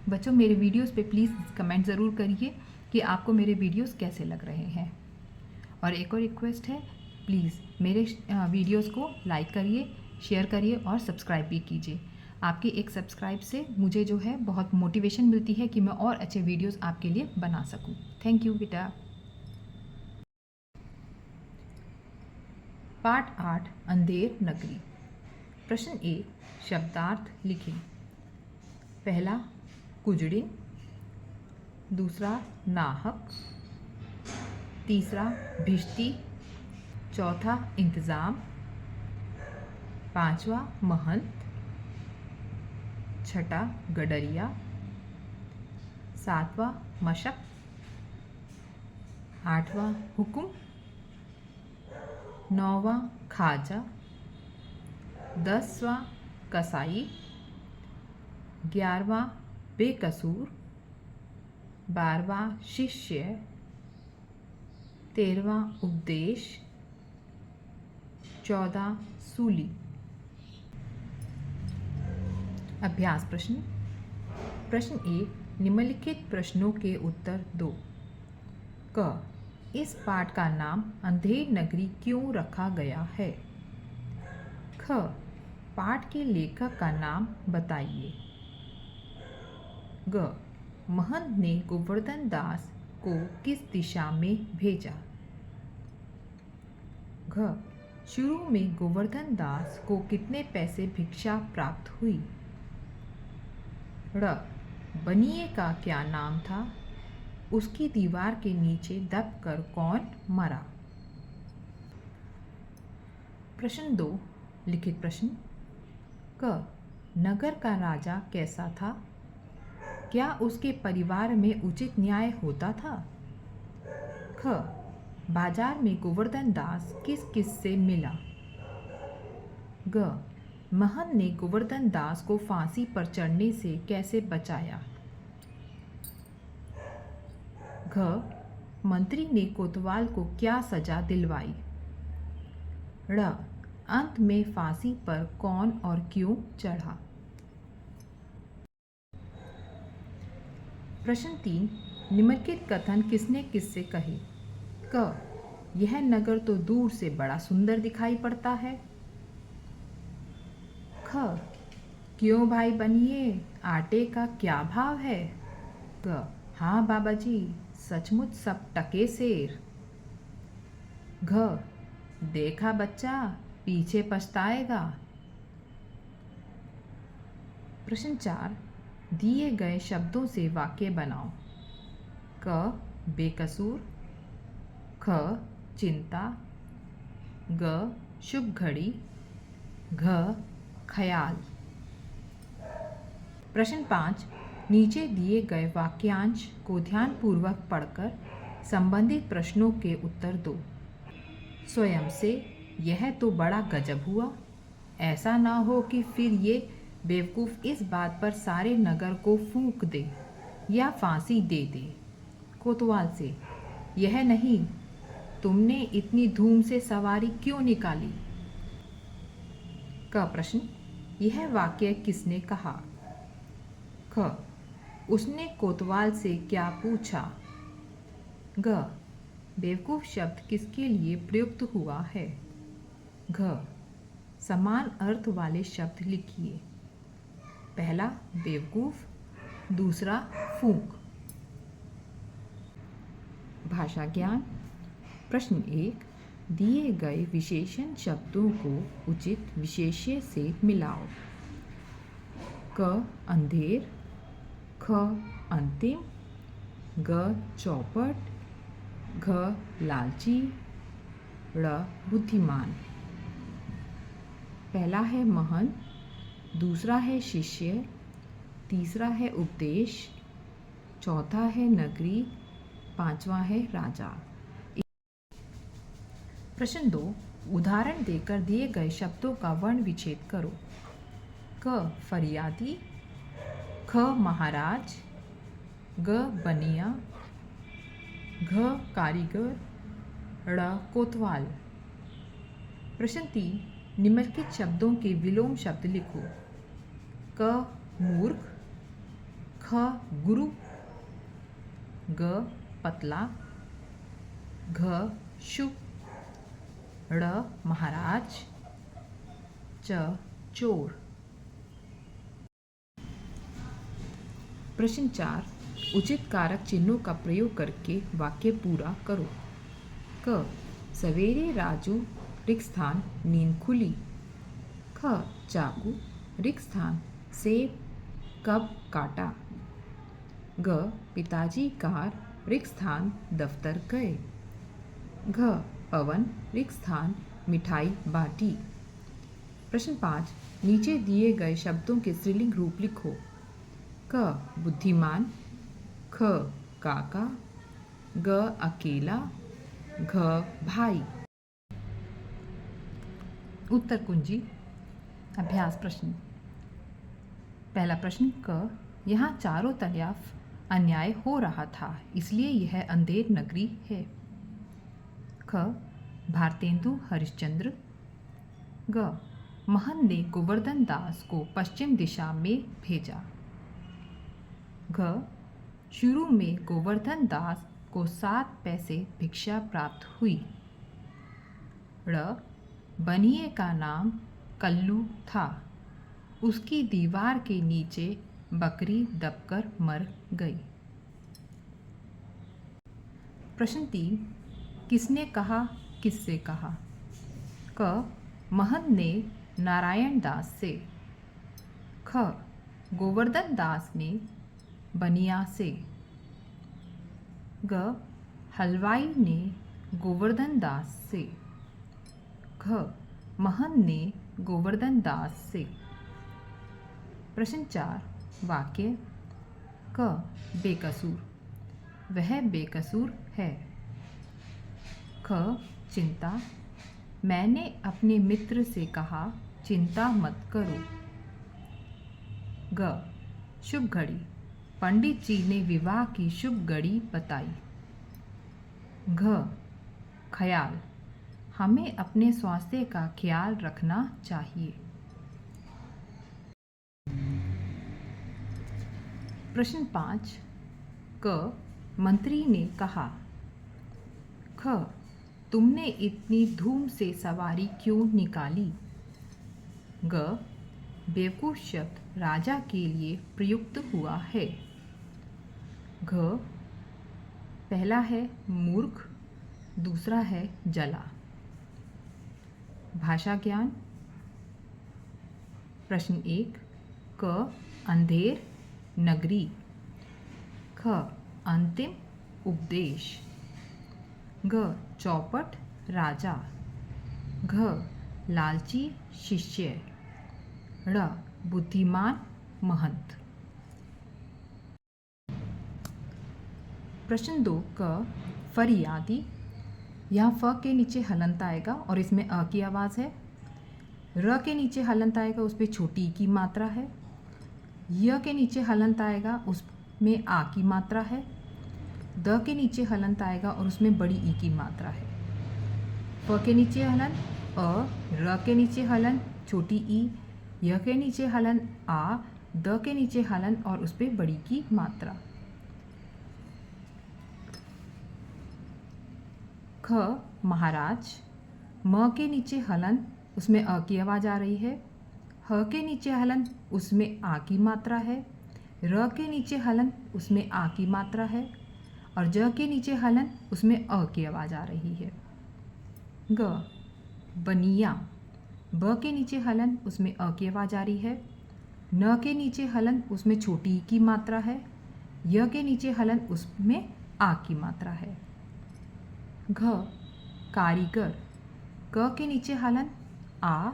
बच्चों, मेरे वीडियोस पे प्लीज़ कमेंट ज़रूर करिए कि आपको मेरे वीडियोस कैसे लग रहे हैं। और एक और रिक्वेस्ट है, प्लीज़ मेरे वीडियोस को लाइक करिए, शेयर करिए और सब्सक्राइब भी कीजिए। आपकी एक सब्सक्राइब से मुझे जो है बहुत मोटिवेशन मिलती है कि मैं और अच्छे वीडियोस आपके लिए बना सकूं। थैंक यू बेटा। पाठ 8 अंधेर नगरी। प्रश्न 1 शब्दार्थ लिखें। पहला कुजड़िन, दूसरा नाहक, तीसरा भिश्ती, चौथा इंतज़ाम, पांचवा महंत, छठा गडरिया, सातवां मशक, आठवां हुक्म, नौवां खाजा, 10वां कसाई, 11वां बेकसूर, 12वां शिष्य, 13वां उपदेश, 14 सूली। अभ्यास प्रश्न। प्रश्न 1 निम्नलिखित प्रश्नों के उत्तर दो। क इस पाठ का नाम अंधेर नगरी क्यों रखा गया है? ख पाठ के लेखक का नाम बताइए। ग महंत ने गोवर्धन दास को किस दिशा में भेजा? घ शुरू में गोवर्धन दास को कितने पैसे भिक्षा प्राप्त हुई? ड़ बनिए का क्या नाम था? उसकी दीवार के नीचे दबकर कौन मरा? प्रश्न 2 लिखित प्रश्न। क नगर का राजा कैसा था? क्या उसके परिवार में उचित न्याय होता था? ख बाजार में गोवर्धन दास किस किस से मिला? ग महंत ने गोवर्धन दास को फांसी पर चढ़ने से कैसे बचाया? घ मंत्री ने कोतवाल को क्या सजा दिलवाई? ड़ अंत में फांसी पर कौन और क्यों चढ़ा? प्रश्न 3 निम्नलिखित कथन किसने किससे कहे? क यह नगर तो दूर से बड़ा सुंदर दिखाई पड़ता है। ख क्यों भाई बनिए, आटे का क्या भाव है? ग हाँ बाबा जी, सचमुच सब टके सेर। घ देखा बच्चा, पीछे पछताएगा। प्रश्न 4 दिए गए शब्दों से वाक्य बनाओ। क बेकसूर, ख चिंता, ग शुभ घड़ी, घ ख्याल। प्रश्न 5 नीचे दिए गए वाक्यांश को ध्यानपूर्वक पढ़कर संबंधित प्रश्नों के उत्तर दो। स्वयं से यह तो बड़ा गजब हुआ। ऐसा ना हो कि फिर ये बेवकूफ़ इस बात पर सारे नगर को फूंक दे या फांसी दे दे। कोतवाल से यह नहीं, तुमने इतनी धूम से सवारी क्यों निकाली? का प्रश्न यह वाक्य किसने कहा? ख उसने कोतवाल से क्या पूछा? ग बेवकूफ़ शब्द किसके लिए प्रयुक्त हुआ है? घ समान अर्थ वाले शब्द लिखिए। पहला बेवकूफ़, दूसरा फूंक। भाषा ज्ञान। प्रश्न 1 दिए गए विशेषण शब्दों को उचित विशेष्य से मिलाओ। क अंधेर, ख अंतिम, ग चौपट, घ लालची, ड़ बुद्धिमान। पहला है महंत, दूसरा है शिष्य, तीसरा है उपदेश, चौथा है नगरी, पांचवा है राजा। प्रश्न 2 उदाहरण देकर दिए गए शब्दों का वर्ण विच्छेद करो। क फरियादी, ख महाराज, ग बनिया, घ कारीगर, ड़ कोतवाल। प्रश्न 3 निम्नलिखित शब्दों के विलोम शब्द लिखो। क मूर्ख, ख गुरु, ग पतला, घ शुभ, ड़ महाराज, च चोर। प्रश्न 4, उचित कारक चिन्हों का प्रयोग करके वाक्य पूरा करो। क सवेरे राजू रिक्त स्थान नींद खुली। ख चाकू रिक्त स्थान सेब कब काटा। ग पिताजी कार रिक्त स्थान दफ्तर गए। घ पवन रिक्त स्थान मिठाई बाटी। प्रश्न 5, नीचे दिए गए शब्दों के स्त्रीलिंग रूप लिखो। क बुद्धिमान, ख काका, ग अकेला, घ भाई। उत्तर कुंजी। अभ्यास प्रश्न। पहला प्रश्न क यहाँ चारों तरफ अन्याय हो रहा था, इसलिए यह अंधेर नगरी है। ख भारतेंदु हरिश्चंद्र। ग महंत ने गोवर्धन दास को पश्चिम दिशा में भेजा। घ शुरू में गोवर्धन दास को 7 पैसे भिक्षा प्राप्त हुई। ड़ बनिए का नाम कल्लू था, उसकी दीवार के नीचे बकरी दबकर मर गई। प्रश्न 3, किसने कहा, किससे कहा। क महंत ने नारायण दास से। ख गोवर्धन दास ने बनिया से। ग हलवाई ने गोवर्धन दास से। घ महंत ने गोवर्धन दास से। प्रश्न 4, वाक्य। क बेकसूर, वह बेकसूर है। ख चिंता, मैंने अपने मित्र से कहा चिंता मत करो। ग शुभ घड़ी, पंडित जी ने विवाह की शुभ घड़ी बताई। घ ख्याल, हमें अपने स्वास्थ्य का ख्याल रखना चाहिए। प्रश्न 5, क मंत्री ने कहा। ख तुमने इतनी धूम से सवारी क्यों निकाली। ग बेवकूफ शब्द राजा के लिए प्रयुक्त हुआ है। घ पहला है मूर्ख, दूसरा है जला। भाषा ज्ञान। प्रश्न 1, क अंधेर नगरी। ख अंतिम उपदेश। ग चौपट राजा। घ लालची शिष्य। ड़ बुद्धिमान महंत। प्रश्न 2, क फरियादी। यहाँ फ के नीचे हलंत आएगा और इसमें अ की आवाज़ है। र के नीचे हलंत आएगा, उस पर छोटी ई की मात्रा है। य के नीचे हलंत आएगा, उसमें आ की मात्रा है। द के नीचे हलंत आएगा और उसमें बड़ी ई की मात्रा है। फ के नीचे हलन अ, र के नीचे हलन छोटी ई, य के नीचे हलन आ, द के नीचे हलन और उस पर बड़ी की मात्रा। ख महाराज, म के नीचे हलन, उसमें अ की आवाज़ आ रही है। ह के नीचे हलन, उसमें आ की मात्रा है। र के नीचे हलन, उसमें आ की मात्रा है। और ज के नीचे हलन, उसमें अ की आवाज़ आ रही है। ग बनिया, ब के नीचे हलन, उसमें अ की आवाज़ आ रही है। न के नीचे हलन, उसमें छोटी ई की मात्रा है। य के नीचे हलन, उसमें आ की मात्रा है। घ कारीगर, क के नीचे हलन आ,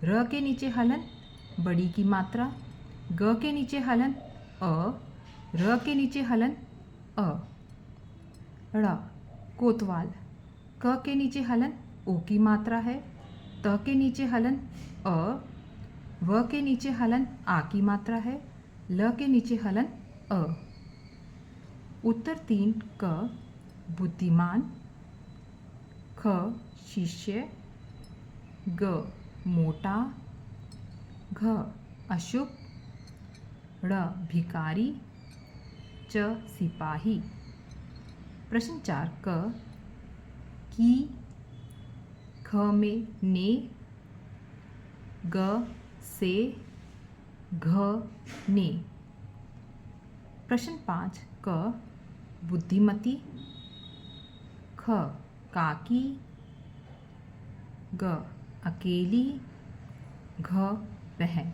र के नीचे हलन बड़ी की मात्रा, ग के नीचे हलन अ, र के नीचे हलन अ। ड़ कोतवाल, क के नीचे हलन ओ की मात्रा है। त के नीचे हलन अ, व के नीचे हलन आ की मात्रा है। ल के नीचे हलन अ। उत्तर 3, क बुद्धिमान। ख शिष्य। ग मोटा। घ अशुभ। ड़ भिखारी। च सिपाही। प्रश्न 4 क, की, ख में ने, ग से, घ ने। प्रश्न 5 क, बुद्धिमती, ख काकी, ग अकेली, घ बहन।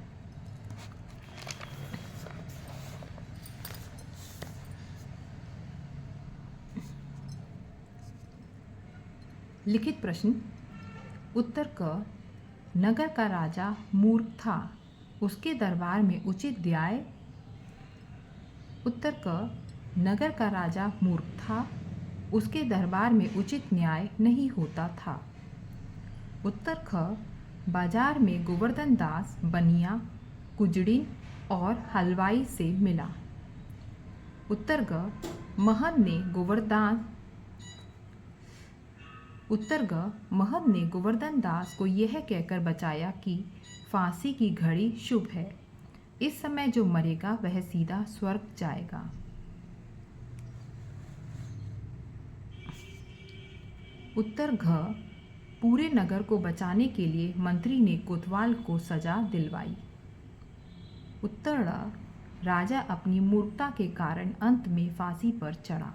लिखित प्रश्न। उत्तर क, नगर का राजा मूर्ख था, उसके दरबार में उचित न्याय। उत्तर क, नगर का राजा मूर्ख था, उसके दरबार में उचित न्याय नहीं होता था। उत्तर ख, बाजार में गोवर्धन दास बनिया, कुजड़िन और हलवाई से मिला। उत्तर ग, महंत ने गोवर्धन दास को यह कहकर बचाया कि फांसी की घड़ी शुभ है, इस समय जो मरेगा वह सीधा स्वर्ग जाएगा। उत्तर घ, पूरे नगर को बचाने के लिए मंत्री ने कोतवाल को सजा दिलवाई। उत्तर ड़, राजा अपनी मूर्खता के कारण अंत में फांसी पर चढ़ा।